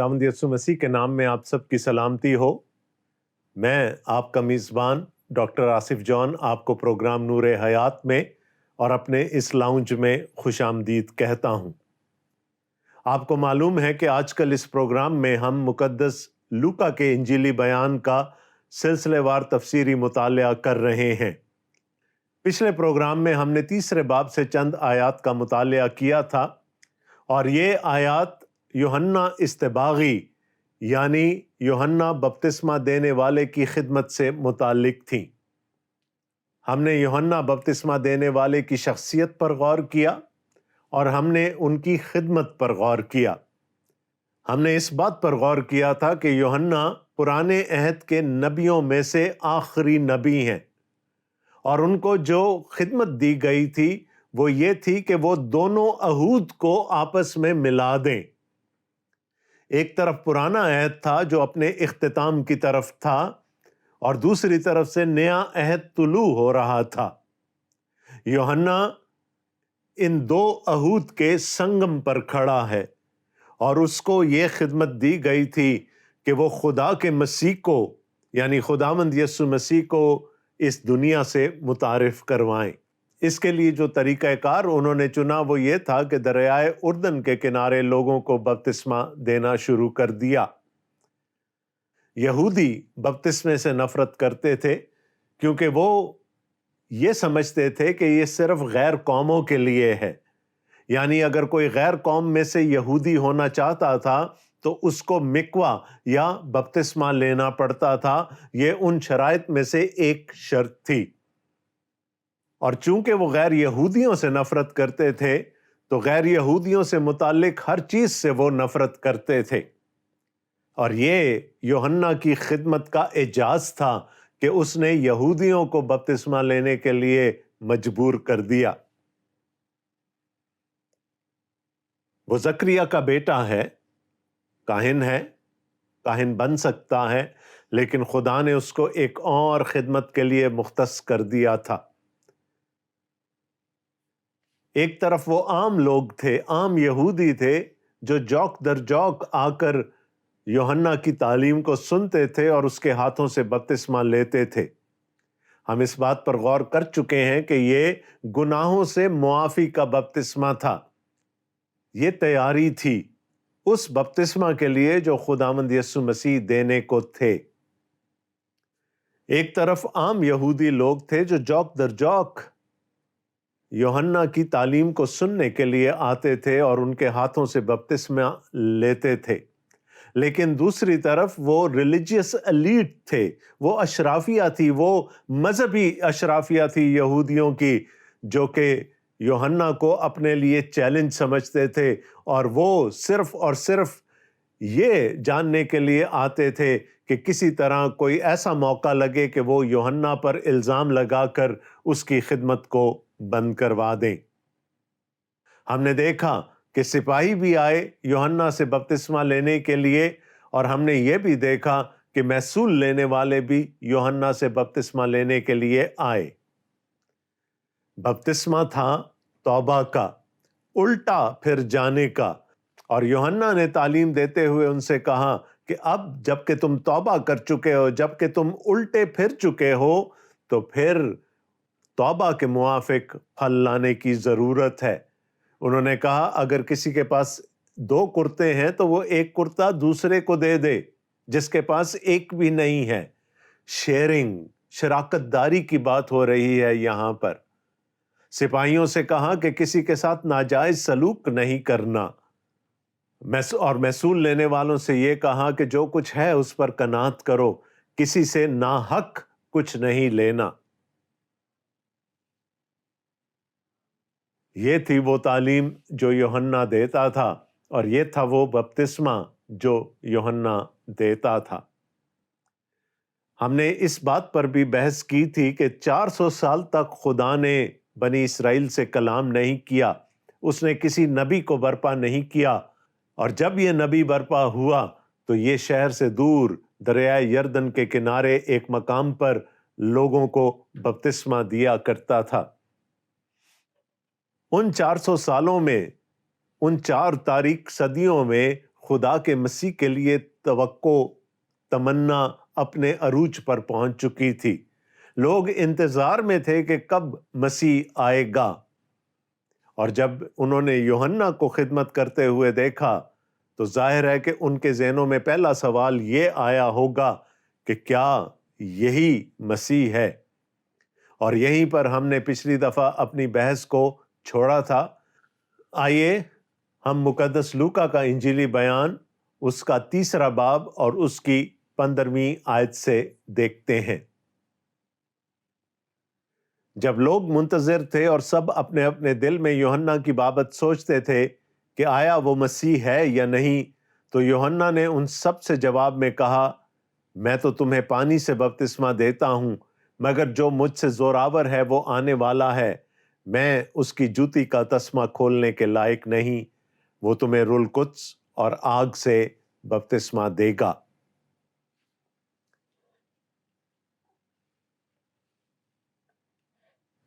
خداوند یسوع مسیح کے نام میں آپ سب کی سلامتی ہو۔ میں آپ کا میزبان ڈاکٹر آصف جان آپ کو پروگرام نور حیات میں اور اپنے اس لاؤنج میں خوش آمدید کہتا ہوں۔ آپ کو معلوم ہے کہ آج کل اس پروگرام میں ہم مقدس لوکا کے انجیلی بیان کا سلسلے وار تفسیری مطالعہ کر رہے ہیں۔ پچھلے پروگرام میں ہم نے تیسرے باب سے چند آیات کا مطالعہ کیا تھا، اور یہ آیات یوحنا استباغی یعنی یوحنا بپتسمہ دینے والے کی خدمت سے متعلق تھیں۔ ہم نے یوحنا بپتسمہ دینے والے کی شخصیت پر غور کیا اور ہم نے ان کی خدمت پر غور کیا۔ ہم نے اس بات پر غور کیا تھا کہ یوحنا پرانے عہد کے نبیوں میں سے آخری نبی ہیں، اور ان کو جو خدمت دی گئی تھی وہ یہ تھی کہ وہ دونوں عہد کو آپس میں ملا دیں۔ ایک طرف پرانا عہد تھا جو اپنے اختتام کی طرف تھا، اور دوسری طرف سے نیا عہد طلوع ہو رہا تھا۔ یوحنا ان دو عہد کے سنگم پر کھڑا ہے، اور اس کو یہ خدمت دی گئی تھی کہ وہ خدا کے مسیح کو یعنی خداوند یسوع مسیح کو اس دنیا سے متعارف کروائیں۔ اس کے لیے جو طریقہ کار انہوں نے چنا وہ یہ تھا کہ دریائے اردن کے کنارے لوگوں کو بپتسمہ دینا شروع کر دیا۔ یہودی بپتسمے سے نفرت کرتے تھے کیونکہ وہ یہ سمجھتے تھے کہ یہ صرف غیر قوموں کے لیے ہے، یعنی اگر کوئی غیر قوم میں سے یہودی ہونا چاہتا تھا تو اس کو مکوا یا بپتسمہ لینا پڑتا تھا۔ یہ ان شرائط میں سے ایک شرط تھی، اور چونکہ وہ غیر یہودیوں سے نفرت کرتے تھے تو غیر یہودیوں سے متعلق ہر چیز سے وہ نفرت کرتے تھے، اور یہ یوحنا کی خدمت کا اعجاز تھا کہ اس نے یہودیوں کو بپتسمہ لینے کے لیے مجبور کر دیا۔ وہ زکریا کا بیٹا ہے، کاہن بن سکتا ہے، لیکن خدا نے اس کو ایک اور خدمت کے لیے مختص کر دیا تھا۔ ایک طرف وہ عام لوگ تھے، عام یہودی تھے جو جوک در جوک آ کر یوحنا کی تعلیم کو سنتے تھے اور اس کے ہاتھوں سے بپتسمہ لیتے تھے۔ ہم اس بات پر غور کر چکے ہیں کہ یہ گناہوں سے معافی کا بپتسمہ تھا۔ یہ تیاری تھی اس بپتسمہ کے لیے جو خداوند یسوع مسیح دینے کو تھے۔ ایک طرف عام یہودی لوگ تھے جو جوک در جوک یوحنا کی تعلیم کو سننے کے لیے آتے تھے اور ان کے ہاتھوں سے بپتسمہ لیتے تھے، لیکن دوسری طرف وہ ریلیجیس ایلیٹ تھے، وہ اشرافیہ تھی، وہ مذہبی اشرافیہ تھی یہودیوں کی، جو کہ یوحنا کو اپنے لیے چیلنج سمجھتے تھے، اور وہ صرف اور صرف یہ جاننے کے لیے آتے تھے کہ کسی طرح کوئی ایسا موقع لگے کہ وہ یوحنا پر الزام لگا کر اس کی خدمت کو بند کروا دیں۔ ہم نے دیکھا کہ سپاہی بھی آئے یوحنا سے بپتسمہ لینے کے لیے، اور ہم نے یہ بھی دیکھا کہ محصول لینے والے بھی یوحنا سے بپتسمہ لینے کے لیے آئے۔ بپتسمہ تھا توبہ کا، الٹا پھر جانے کا، اور یوحنا نے تعلیم دیتے ہوئے ان سے کہا کہ اب جب کہ تم توبہ کر چکے ہو، جب کہ تم الٹے پھر چکے ہو، تو پھر توبہ کے موافق پھل لانے کی ضرورت ہے۔ انہوں نے کہا اگر کسی کے پاس 2 کرتے ہیں تو وہ ایک کرتا دوسرے کو دے دے جس کے پاس ایک بھی نہیں ہے۔ شیئرنگ، شراکت داری کی بات ہو رہی ہے یہاں پر۔ سپاہیوں سے کہا کہ کسی کے ساتھ ناجائز سلوک نہیں کرنا، اور محصول لینے والوں سے یہ کہا کہ جو کچھ ہے اس پر قناعت کرو، کسی سے ناحق کچھ نہیں لینا۔ یہ تھی وہ تعلیم جو یوحنا دیتا تھا، اور یہ تھا وہ بپتسمہ جو یوحنا دیتا تھا۔ ہم نے اس بات پر بھی بحث کی تھی کہ 400 سال تک خدا نے بنی اسرائیل سے کلام نہیں کیا، اس نے کسی نبی کو برپا نہیں کیا، اور جب یہ نبی برپا ہوا تو یہ شہر سے دور دریائے یردن کے کنارے ایک مقام پر لوگوں کو بپتسمہ دیا کرتا تھا۔ ان 400 سالوں میں، ان 4 تاریک صدیوں میں خدا کے مسیح کے لیے توقع تمنا اپنے عروج پر پہنچ چکی تھی۔ لوگ انتظار میں تھے کہ کب مسیح آئے گا، اور جب انہوں نے یوحنا کو خدمت کرتے ہوئے دیکھا تو ظاہر ہے کہ ان کے ذہنوں میں پہلا سوال یہ آیا ہوگا کہ کیا یہی مسیح ہے؟ اور یہیں پر ہم نے پچھلی دفعہ اپنی بحث کو چھوڑا تھا۔ آئیے ہم مقدس لوکا کا انجیلی بیان، اس کا 3 باب اور اس کی 15ویں آیت سے دیکھتے ہیں۔ جب لوگ منتظر تھے اور سب اپنے اپنے دل میں یوحنا کی بابت سوچتے تھے کہ آیا وہ مسیح ہے یا نہیں، تو یوحنا نے ان سب سے جواب میں کہا، میں تو تمہیں پانی سے بپتسمہ دیتا ہوں، مگر جو مجھ سے زوراور ہے وہ آنے والا ہے، میں اس کی جوتی کا تسمہ کھولنے کے لائق نہیں، وہ تمہیں روح القدس اور آگ سے بپتسمہ دے گا۔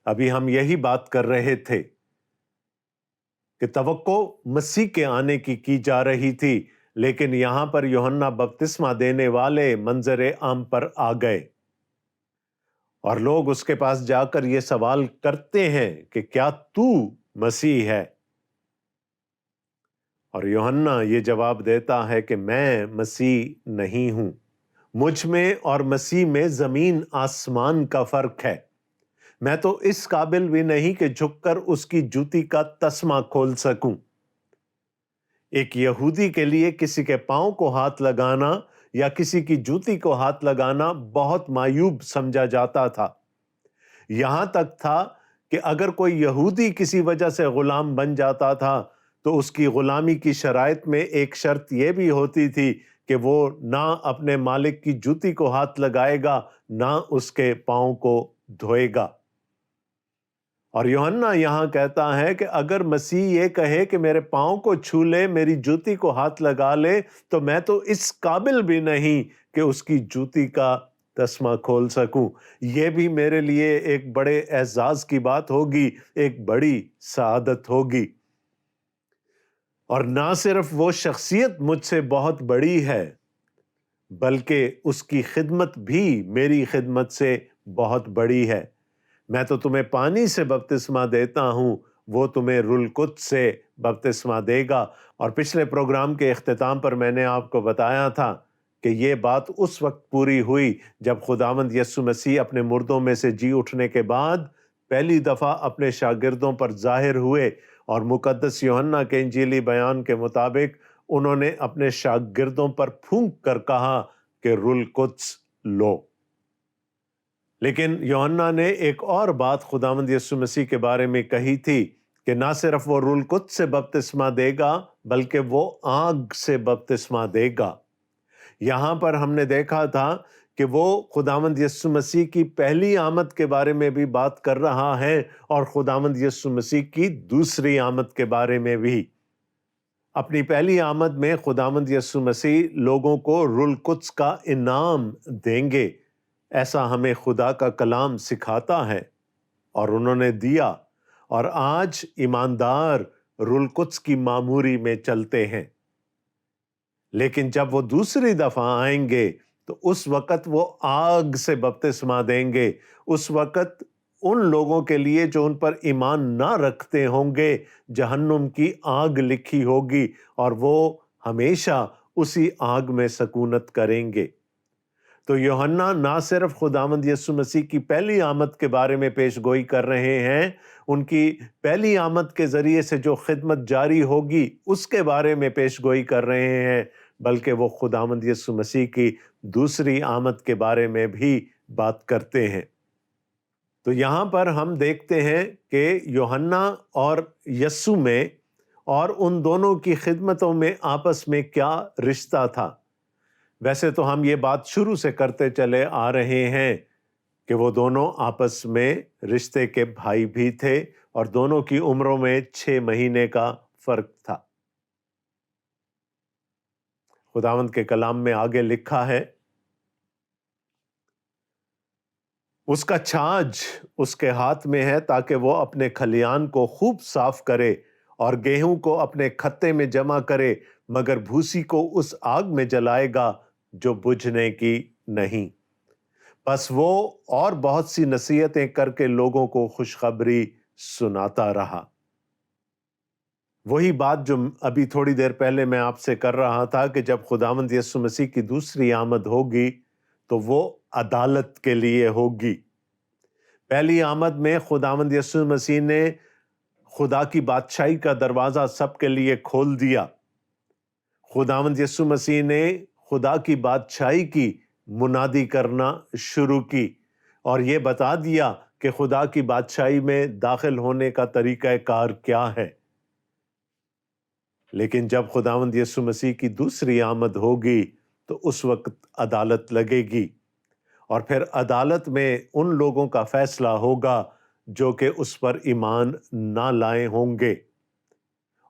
ابھی ہم یہی بات کر رہے تھے کہ توقع مسیح کے آنے کی جا رہی تھی، لیکن یہاں پر یوحنا بپتسمہ دینے والے منظر عام پر آ گئے، اور لوگ اس کے پاس جا کر یہ سوال کرتے ہیں کہ کیا تو مسیح ہے؟ اور یوحنا یہ جواب دیتا ہے کہ میں مسیح نہیں ہوں، مجھ میں اور مسیح میں زمین آسمان کا فرق ہے۔ میں تو اس قابل بھی نہیں کہ جھک کر اس کی جوتی کا تسمہ کھول سکوں۔ ایک یہودی کے لیے کسی کے پاؤں کو ہاتھ لگانا یا کسی کی جوتی کو ہاتھ لگانا بہت معیوب سمجھا جاتا تھا۔ یہاں تک تھا کہ اگر کوئی یہودی کسی وجہ سے غلام بن جاتا تھا تو اس کی غلامی کی شرائط میں ایک شرط یہ بھی ہوتی تھی کہ وہ نہ اپنے مالک کی جوتی کو ہاتھ لگائے گا، نہ اس کے پاؤں کو دھوئے گا۔ اور یوحنا یہاں کہتا ہے کہ اگر مسیح یہ کہے کہ میرے پاؤں کو چھو لے، میری جوتی کو ہاتھ لگا لے، تو میں تو اس قابل بھی نہیں کہ اس کی جوتی کا تسمہ کھول سکوں۔ یہ بھی میرے لیے ایک بڑے اعزاز کی بات ہوگی، ایک بڑی سعادت ہوگی۔ اور نہ صرف وہ شخصیت مجھ سے بہت بڑی ہے، بلکہ اس کی خدمت بھی میری خدمت سے بہت بڑی ہے۔ میں تو تمہیں پانی سے بپتسمہ دیتا ہوں، وہ تمہیں روح القدس سے بپتسمہ دے گا۔ اور پچھلے پروگرام کے اختتام پر میں نے آپ کو بتایا تھا کہ یہ بات اس وقت پوری ہوئی جب خداوند یسوع مسیح اپنے مردوں میں سے جی اٹھنے کے بعد پہلی دفعہ اپنے شاگردوں پر ظاہر ہوئے، اور مقدس یوحنا کے انجیلی بیان کے مطابق انہوں نے اپنے شاگردوں پر پھونک کر کہا کہ روح القدس لو۔ لیکن یوحنا نے ایک اور بات خداوند یسوع مسیح کے بارے میں کہی تھی کہ نہ صرف وہ روح القدس سے بپتسمہ دے گا بلکہ وہ آگ سے بپتسمہ دے گا۔ یہاں پر ہم نے دیکھا تھا کہ وہ خداوند یسوع مسیح کی پہلی آمد کے بارے میں بھی بات کر رہا ہے، اور خداوند یسوع مسیح کی دوسری آمد کے بارے میں بھی۔ اپنی پہلی آمد میں خداوند یسوع مسیح لوگوں کو روح القدس کا انعام دیں گے، ایسا ہمیں خدا کا کلام سکھاتا ہے، اور انہوں نے دیا، اور آج ایماندار روح القدس کی معموری میں چلتے ہیں۔ لیکن جب وہ دوسری دفعہ آئیں گے تو اس وقت وہ آگ سے بپتسمہ دیں گے۔ اس وقت ان لوگوں کے لیے جو ان پر ایمان نہ رکھتے ہوں گے جہنم کی آگ لکھی ہوگی، اور وہ ہمیشہ اسی آگ میں سکونت کریں گے۔ تو یوحنا نہ صرف خداوند یسوع مسیح کی پہلی آمد کے بارے میں پیش گوئی کر رہے ہیں، ان کی پہلی آمد کے ذریعے سے جو خدمت جاری ہوگی اس کے بارے میں پیش گوئی کر رہے ہیں، بلکہ وہ خداوند یسوع مسیح کی دوسری آمد کے بارے میں بھی بات کرتے ہیں۔ تو یہاں پر ہم دیکھتے ہیں کہ یوحنا اور یسوع میں اور ان دونوں کی خدمتوں میں آپس میں کیا رشتہ تھا۔ ویسے تو ہم یہ بات شروع سے کرتے چلے آ رہے ہیں کہ وہ دونوں آپس میں رشتے کے بھائی بھی تھے، اور دونوں کی عمروں میں 6 مہینے کا فرق تھا۔ خداوند کے کلام میں آگے لکھا ہے، اس کا چھاج اس کے ہاتھ میں ہے تاکہ وہ اپنے کھلیان کو خوب صاف کرے اور گیہوں کو اپنے کھتے میں جمع کرے، مگر بھوسی کو اس آگ میں جلائے گا جو بجھنے کی نہیں۔ بس وہ اور بہت سی نصیحتیں کر کے لوگوں کو خوشخبری سناتا رہا۔ وہی بات جو ابھی تھوڑی دیر پہلے میں آپ سے کر رہا تھا کہ جب خداوند یسوع مسیح کی دوسری آمد ہوگی تو وہ عدالت کے لیے ہوگی۔ پہلی آمد میں خداوند یسوع مسیح نے خدا کی بادشاہی کا دروازہ سب کے لیے کھول دیا۔ خداوند یسوع مسیح نے خدا کی بادشاہی کی منادی کرنا شروع کی اور یہ بتا دیا کہ خدا کی بادشاہی میں داخل ہونے کا طریقہ کار کیا ہے۔ لیکن جب خداوند یسوع مسیح کی دوسری آمد ہوگی تو اس وقت عدالت لگے گی، اور پھر عدالت میں ان لوگوں کا فیصلہ ہوگا جو کہ اس پر ایمان نہ لائے ہوں گے،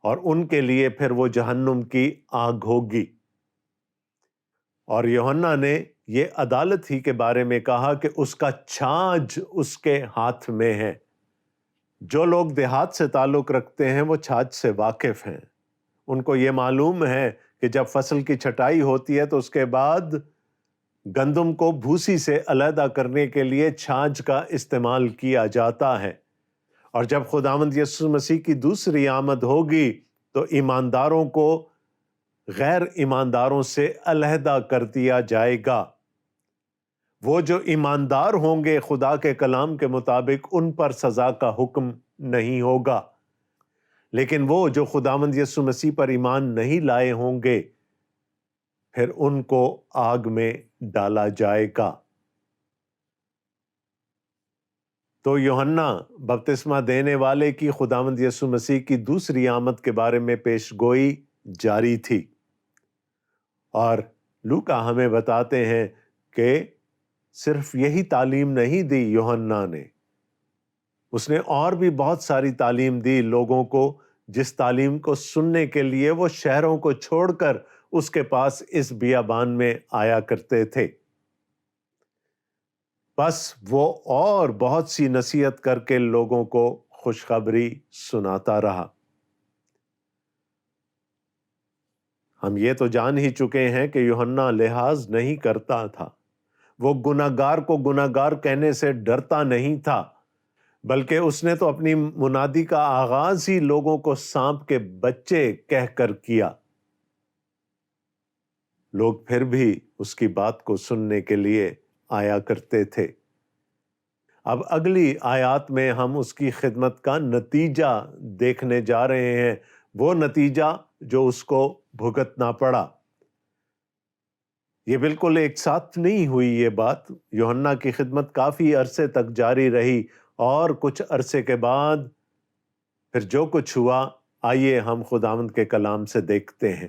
اور ان کے لیے پھر وہ جہنم کی آگ ہوگی۔ اور یوحنا نے یہ عدالت ہی کے بارے میں کہا کہ اس کا چھاج اس کے ہاتھ میں ہے۔ جو لوگ دیہات سے تعلق رکھتے ہیں وہ چھاج سے واقف ہیں۔ ان کو یہ معلوم ہے کہ جب فصل کی چھٹائی ہوتی ہے تو اس کے بعد گندم کو بھوسی سے علیحدہ کرنے کے لیے چھاج کا استعمال کیا جاتا ہے، اور جب خداوند یسوع مسیح کی دوسری آمد ہوگی تو ایمانداروں کو غیر ایمانداروں سے علیحدہ کر دیا جائے گا۔ وہ جو ایماندار ہوں گے خدا کے کلام کے مطابق ان پر سزا کا حکم نہیں ہوگا، لیکن وہ جو خداوند یسوع مسیح پر ایمان نہیں لائے ہوں گے پھر ان کو آگ میں ڈالا جائے گا۔ تو یوحنا بپتسمہ دینے والے کی خداوند یسوع مسیح کی دوسری آمد کے بارے میں پیش گوئی جاری تھی، اور لوکا ہمیں بتاتے ہیں کہ صرف یہی تعلیم نہیں دی یوحنا نے، اس نے اور بھی بہت ساری تعلیم دی لوگوں کو، جس تعلیم کو سننے کے لیے وہ شہروں کو چھوڑ کر اس کے پاس اس بیابان میں آیا کرتے تھے۔ بس وہ اور بہت سی نصیحت کر کے لوگوں کو خوشخبری سناتا رہا۔ ہم یہ تو جان ہی چکے ہیں کہ یوحنا لحاظ نہیں کرتا تھا، وہ گناہگار کو گناہگار کہنے سے ڈرتا نہیں تھا، بلکہ اس نے تو اپنی منادی کا آغاز ہی لوگوں کو سانپ کے بچے کہہ کر کیا۔ لوگ پھر بھی اس کی بات کو سننے کے لیے آیا کرتے تھے۔ اب اگلی آیات میں ہم اس کی خدمت کا نتیجہ دیکھنے جا رہے ہیں، وہ نتیجہ جو اس کو بھگتنا پڑا۔ یہ بالکل ایک ساتھ نہیں ہوئی یہ بات، یوحنا کی خدمت کافی عرصے تک جاری رہی، اور کچھ عرصے کے بعد پھر جو کچھ ہوا آئیے ہم خداوند کے کلام سے دیکھتے ہیں۔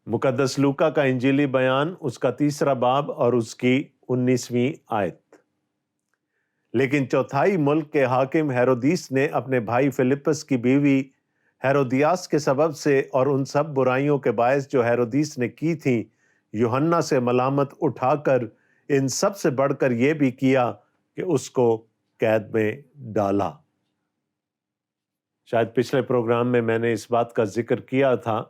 مقدس لوکا کا انجیلی بیان اس کا 3 باب اور اس کی 19ویں آیت۔ لیکن چوتھائی ملک کے حاکم ہیرودیس نے اپنے بھائی فلپس کی بیوی ہیرودیاس کے سبب سے اور ان سب برائیوں کے باعث جو ہیرودیس نے کی تھیں یوحنا سے ملامت اٹھا کر ان سب سے بڑھ کر یہ بھی کیا کہ اس کو قید میں ڈالا۔ شاید پچھلے پروگرام میں نے اس بات کا ذکر کیا تھا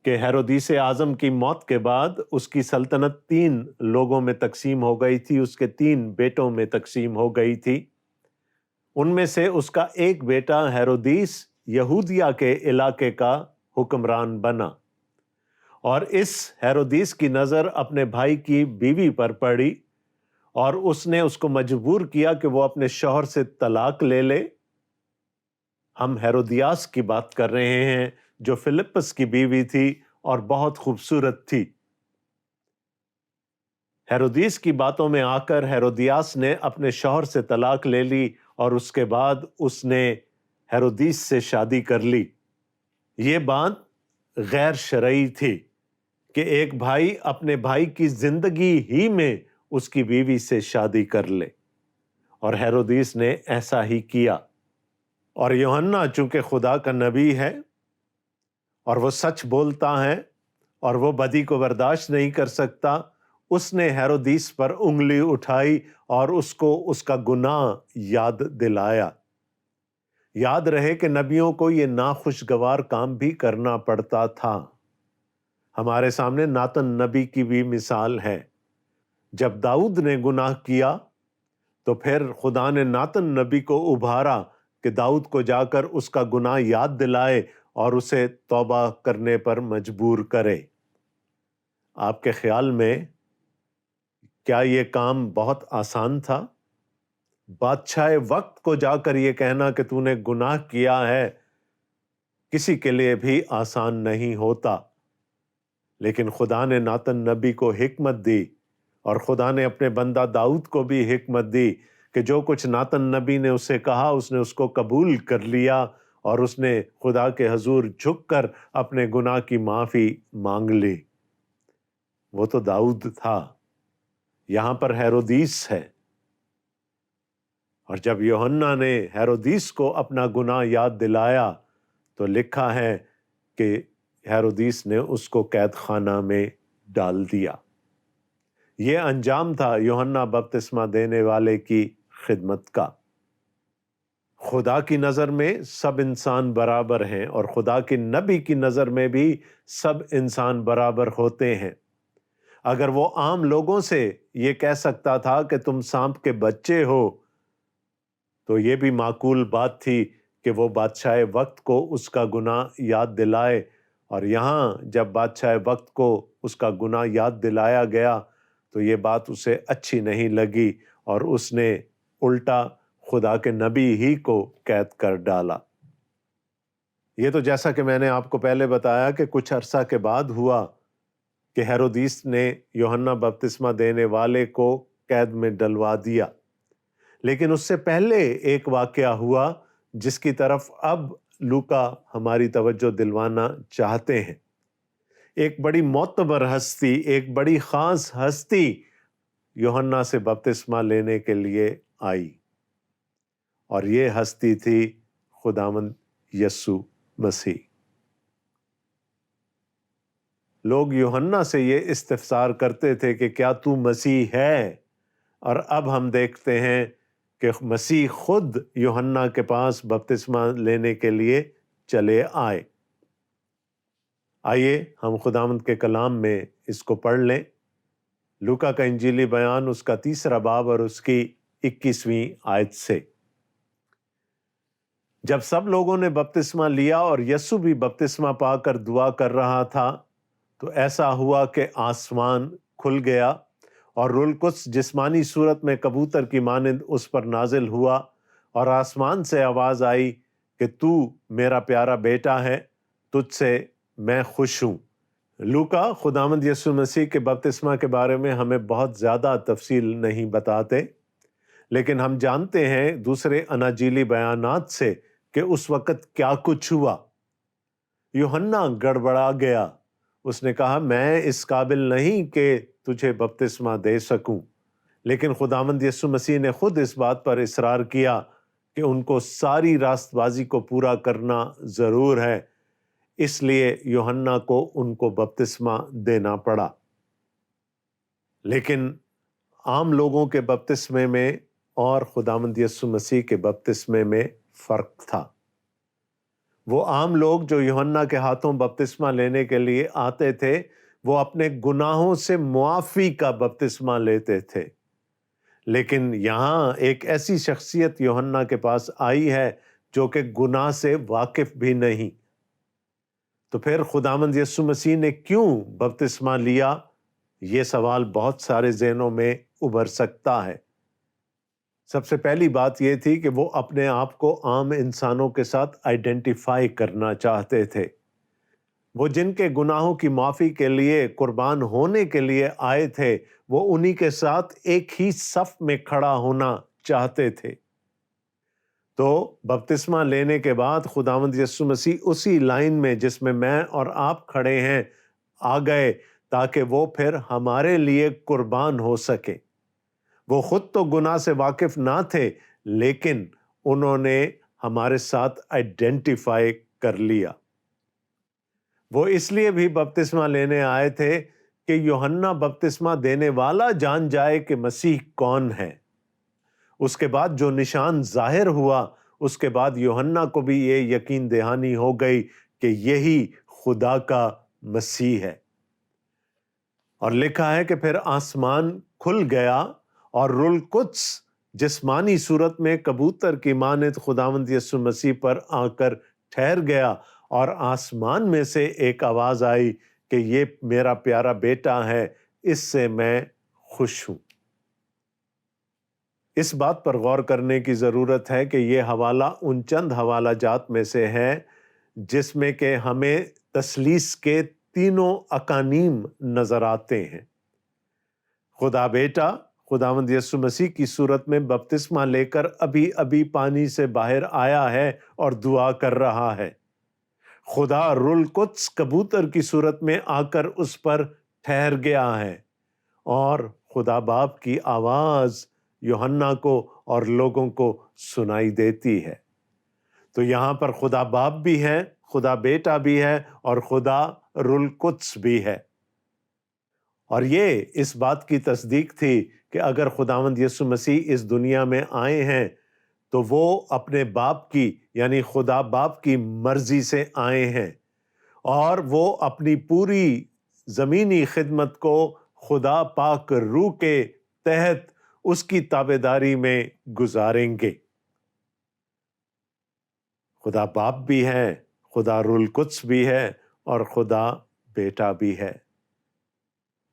کہ ہیرودیس اعظم کی موت کے بعد اس کی سلطنت 3 لوگوں میں تقسیم ہو گئی تھی، اس کے 3 بیٹوں میں تقسیم ہو گئی تھی۔ ان میں سے اس کا ایک بیٹا ہیرودیس یہودیہ کے علاقے کا حکمران بنا، اور اس ہیرودیس کی نظر اپنے بھائی کی بیوی پر پڑی، اور اس نے اس کو مجبور کیا کہ وہ اپنے شوہر سے طلاق لے لے۔ ہم ہیرودیاس کی بات کر رہے ہیں جو فلپس کی بیوی تھی اور بہت خوبصورت تھی۔ ہیرودیس کی باتوں میں آ کر ہیرودیاس نے اپنے شوہر سے طلاق لے لی، اور اس کے بعد اس نے ہیرودیس سے شادی کر لی۔ یہ بات غیر شرعی تھی کہ ایک بھائی اپنے بھائی کی زندگی ہی میں اس کی بیوی سے شادی کر لے، اور ہیرودیس نے ایسا ہی کیا۔ اور یوحنا چونکہ خدا کا نبی ہے اور وہ سچ بولتا ہے اور وہ بدی کو برداشت نہیں کر سکتا، اس نے ہیرودیس پر انگلی اٹھائی اور اس کو اس کا گناہ یاد دلایا۔ یاد رہے کہ نبیوں کو یہ ناخوشگوار کام بھی کرنا پڑتا تھا۔ ہمارے سامنے ناتن نبی کی بھی مثال ہے۔ جب داؤد نے گناہ کیا تو پھر خدا نے ناتن نبی کو ابھارا کہ داؤد کو جا کر اس کا گناہ یاد دلائے اور اسے توبہ کرنے پر مجبور کرے۔ آپ کے خیال میں کیا یہ کام بہت آسان تھا؟ بادشاہ وقت کو جا کر یہ کہنا کہ تو نے گناہ کیا ہے کسی کے لیے بھی آسان نہیں ہوتا، لیکن خدا نے ناتن نبی کو حکمت دی، اور خدا نے اپنے بندہ داؤد کو بھی حکمت دی کہ جو کچھ ناتن نبی نے اسے کہا اس نے اس کو قبول کر لیا، اور اس نے خدا کے حضور جھک کر اپنے گناہ کی معافی مانگ لی۔ وہ تو داؤد تھا، یہاں پر ہیرودیس ہے، اور جب یوحنا نے ہیرودیس کو اپنا گناہ یاد دلایا تو لکھا ہے کہ ہیرودیس نے اس کو قید خانہ میں ڈال دیا۔ یہ انجام تھا یوحنا بپتسمہ دینے والے کی خدمت کا۔ خدا کی نظر میں سب انسان برابر ہیں، اور خدا کے نبی کی نظر میں بھی سب انسان برابر ہوتے ہیں۔ اگر وہ عام لوگوں سے یہ کہہ سکتا تھا کہ تم سانپ کے بچے ہو، تو یہ بھی معقول بات تھی کہ وہ بادشاہ وقت کو اس کا گناہ یاد دلائے، اور یہاں جب بادشاہ وقت کو اس کا گناہ یاد دلایا گیا تو یہ بات اسے اچھی نہیں لگی، اور اس نے الٹا خدا کے نبی ہی کو قید کر ڈالا۔ یہ تو جیسا کہ میں نے آپ کو پہلے بتایا کہ کچھ عرصہ کے بعد ہوا کہ ہیرودیس نے یوحنا بپتسمہ دینے والے کو قید میں ڈلوا دیا، لیکن اس سے پہلے ایک واقعہ ہوا جس کی طرف اب لوکا ہماری توجہ دلوانا چاہتے ہیں۔ ایک بڑی معتبر ہستی، ایک بڑی خاص ہستی یوحنا سے بپتسمہ لینے کے لیے آئی، اور یہ ہستی تھی خداوند یسوع مسیح۔ لوگ یوحنا سے یہ استفسار کرتے تھے کہ کیا تو مسیح ہے؟ اور اب ہم دیکھتے ہیں کہ مسیح خود یوحنا کے پاس بپتسمہ لینے کے لیے چلے آئے۔ آئیے ہم خداوند کے کلام میں اس کو پڑھ لیں۔ لوکا کا انجیلی بیان اس کا 3 باب اور اس کی 21ویں آیت سے۔ جب سب لوگوں نے بپتسمہ لیا اور یسوع بھی بپتسمہ پا کر دعا کر رہا تھا تو ایسا ہوا کہ آسمان کھل گیا، اور روح القدس جسمانی صورت میں کبوتر کی مانند اس پر نازل ہوا، اور آسمان سے آواز آئی کہ تو میرا پیارا بیٹا ہے، تجھ سے میں خوش ہوں۔ لوکا خداوند یسوع مسیح کے بپتسمہ کے بارے میں ہمیں بہت زیادہ تفصیل نہیں بتاتے، لیکن ہم جانتے ہیں دوسرے اناجیلی بیانات سے کہ اس وقت کیا کچھ ہوا۔ یوحنا گڑبڑا گیا، اس نے کہا میں اس قابل نہیں کہ تجھے بپتسمہ دے سکوں، لیکن خداوند یسوع مسیح نے خود اس بات پر اصرار کیا کہ ان کو ساری راست بازی کو پورا کرنا ضرور ہے، اس لیے یوحنا کو ان کو بپتسمہ دینا پڑا۔ لیکن عام لوگوں کے بپتسمے میں اور خداوند یسوع مسیح کے بپتسمے میں فرق تھا۔ وہ عام لوگ جو یوحنا کے ہاتھوں بپتسمہ لینے کے لیے آتے تھے، وہ اپنے گناہوں سے معافی کا بپتسمہ لیتے تھے، لیکن یہاں ایک ایسی شخصیت یوحنا کے پاس آئی ہے جو کہ گناہ سے واقف بھی نہیں۔ تو پھر خداوند یسوع مسیح نے کیوں بپتسمہ لیا؟ یہ سوال بہت سارے ذہنوں میں ابھر سکتا ہے۔ سب سے پہلی بات یہ تھی کہ وہ اپنے آپ کو عام انسانوں کے ساتھ آئیڈینٹیفائی کرنا چاہتے تھے۔ وہ جن کے گناہوں کی معافی کے لیے قربان ہونے کے لیے آئے تھے، وہ انہی کے ساتھ ایک ہی صف میں کھڑا ہونا چاہتے تھے۔ تو بپتسمہ لینے کے بعد خداوند یسوع مسیح اسی لائن میں جس میں میں اور آپ کھڑے ہیں آ گئے، تاکہ وہ پھر ہمارے لیے قربان ہو سکے۔ وہ خود تو گناہ سے واقف نہ تھے، لیکن انہوں نے ہمارے ساتھ آئیڈینٹیفائی کر لیا۔ وہ اس لیے بھی بپتسمہ لینے آئے تھے کہ یوحنا بپتسمہ دینے والا جان جائے کہ مسیح کون ہے۔ اس کے بعد جو نشان ظاہر ہوا اس کے بعد یوحنا کو بھی یہ یقین دہانی ہو گئی کہ یہی خدا کا مسیح ہے۔ اور لکھا ہے کہ پھر آسمان کھل گیا اور روح القدس جسمانی صورت میں کبوتر کی مانند خداوند یسوع مسیح پر آ کر ٹھہر گیا، اور آسمان میں سے ایک آواز آئی کہ یہ میرا پیارا بیٹا ہے، اس سے میں خوش ہوں۔ اس بات پر غور کرنے کی ضرورت ہے کہ یہ حوالہ ان چند حوالہ جات میں سے ہے جس میں کہ ہمیں تثلیث کے تینوں اقانیم نظر آتے ہیں۔ خدا بیٹا خداوند یسوع مسیح کی صورت میں بپتسمہ لے کر ابھی ابھی پانی سے باہر آیا ہے اور دعا کر رہا ہے۔ خدا روح القدس کبوتر کی صورت میں آ کر اس پر ٹھہر گیا ہے، اور خدا باپ کی آواز یوحنا کو اور لوگوں کو سنائی دیتی ہے۔ تو یہاں پر خدا باپ بھی ہے، خدا بیٹا بھی ہے، اور خدا روح القدس بھی ہے۔ اور یہ اس بات کی تصدیق تھی کہ اگر خداوند یسوع مسیح اس دنیا میں آئے ہیں تو وہ اپنے باپ کی یعنی خدا باپ کی مرضی سے آئے ہیں، اور وہ اپنی پوری زمینی خدمت کو خدا پاک روح کے تحت اس کی تابعداری میں گزاریں گے۔ خدا باپ بھی ہے، خدا روح القدس بھی ہے، اور خدا بیٹا بھی ہے۔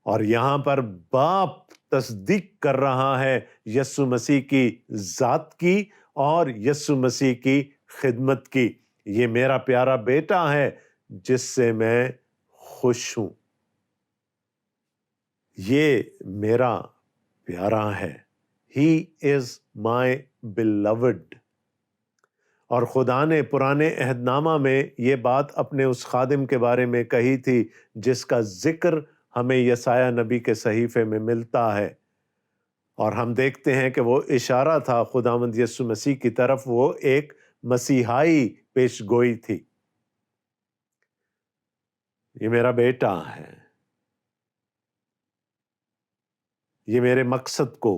اور یہاں پر باپ تصدیق کر رہا ہے یسوع مسیح کی ذات کی اور یسوع مسیح کی خدمت کی۔ یہ میرا پیارا بیٹا ہے جس سے میں خوش ہوں۔ یہ میرا پیارا ہے۔ He is my beloved۔ اور خدا نے پرانے عہد نامہ میں یہ بات اپنے اس خادم کے بارے میں کہی تھی جس کا ذکر ہمیں یسایہ نبی کے صحیفے میں ملتا ہے، اور ہم دیکھتے ہیں کہ وہ اشارہ تھا خداوند یسوع مسیح کی طرف، وہ ایک مسیحائی پیش گوئی تھی۔ یہ میرا بیٹا ہے، یہ میرے مقصد کو،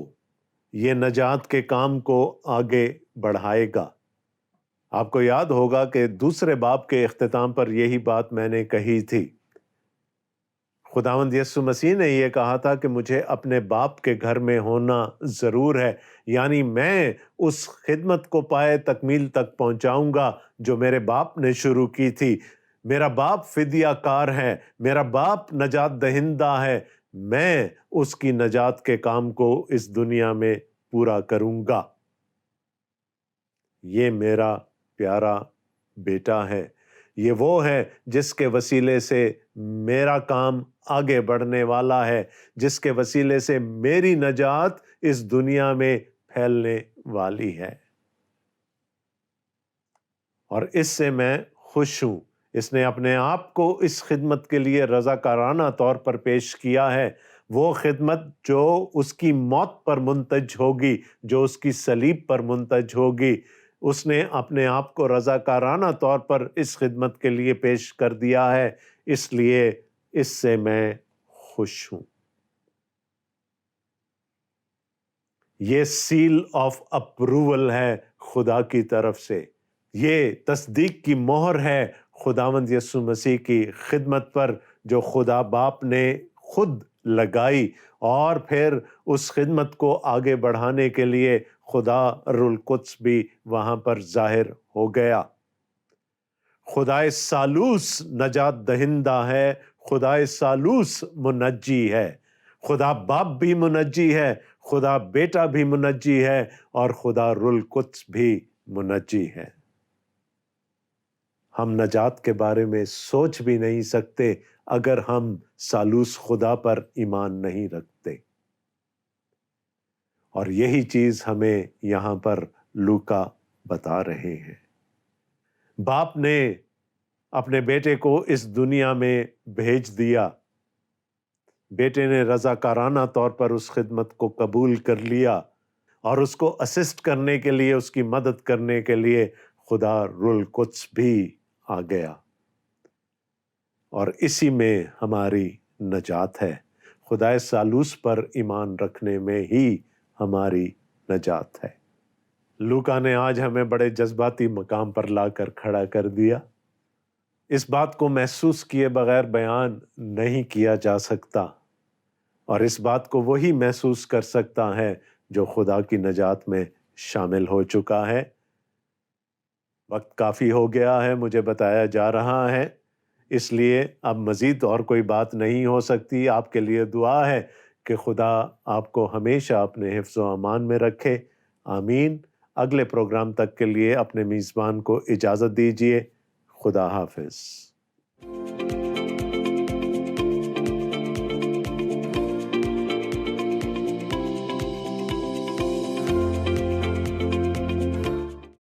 یہ نجات کے کام کو آگے بڑھائے گا۔ آپ کو یاد ہوگا کہ دوسرے باب کے اختتام پر یہی بات میں نے کہی تھی۔ خداوند یسوع مسیح نے یہ کہا تھا کہ مجھے اپنے باپ کے گھر میں ہونا ضرور ہے، یعنی میں اس خدمت کو پائے تکمیل تک پہنچاؤں گا جو میرے باپ نے شروع کی تھی۔ میرا باپ فدیہ کار ہے، میرا باپ نجات دہندہ ہے، میں اس کی نجات کے کام کو اس دنیا میں پورا کروں گا۔ یہ میرا پیارا بیٹا ہے، یہ وہ ہے جس کے وسیلے سے میرا کام آگے بڑھنے والا ہے، جس کے وسیلے سے میری نجات اس دنیا میں پھیلنے والی ہے، اور اس سے میں خوش ہوں۔ اس نے اپنے آپ کو اس خدمت کے لیے رضاکارانہ طور پر پیش کیا ہے، وہ خدمت جو اس کی موت پر منتج ہوگی، جو اس کی صلیب پر منتج ہوگی۔ اس نے اپنے آپ کو رضاکارانہ طور پر اس خدمت کے لیے پیش کر دیا ہے، اس لیے اس سے میں خوش ہوں۔ یہ سیل آف اپروول ہے خدا کی طرف سے، یہ تصدیق کی مہر ہے خداوند یسوع مسیح کی خدمت پر جو خدا باپ نے خود لگائی، اور پھر اس خدمت کو آگے بڑھانے کے لیے خدا روح القدس بھی وہاں پر ظاہر ہو گیا۔ خدا ثالوث نجات دہندہ ہے، خدا ثالوث منجی ہے، خدا باپ بھی منجی ہے، خدا بیٹا بھی منجی ہے، اور خدا روح القدس بھی منجی ہے۔ ہم نجات کے بارے میں سوچ بھی نہیں سکتے اگر ہم ثالوث خدا پر ایمان نہیں رکھتے، اور یہی چیز ہمیں یہاں پر لوکا بتا رہے ہیں۔ باپ نے اپنے بیٹے کو اس دنیا میں بھیج دیا، بیٹے نے رضاکارانہ طور پر اس خدمت کو قبول کر لیا، اور اس کو اسسٹ کرنے کے لیے، اس کی مدد کرنے کے لیے خدا روح القدس بھی آ گیا، اور اسی میں ہماری نجات ہے۔ خدا ثالوث پر ایمان رکھنے میں ہی ہماری نجات ہے۔ لوکا نے آج ہمیں بڑے جذباتی مقام پر لا کر کھڑا کر دیا۔ اس بات کو محسوس کیے بغیر بیان نہیں کیا جا سکتا، اور اس بات کو وہی محسوس کر سکتا ہے جو خدا کی نجات میں شامل ہو چکا ہے۔ وقت کافی ہو گیا ہے، مجھے بتایا جا رہا ہے، اس لیے اب مزید اور کوئی بات نہیں ہو سکتی۔ آپ کے لیے دعا ہے کہ خدا آپ کو ہمیشہ اپنے حفظ و امان میں رکھے، آمین۔ اگلے پروگرام تک کے لیے اپنے میزبان کو اجازت دیجیے۔ خدا حافظ۔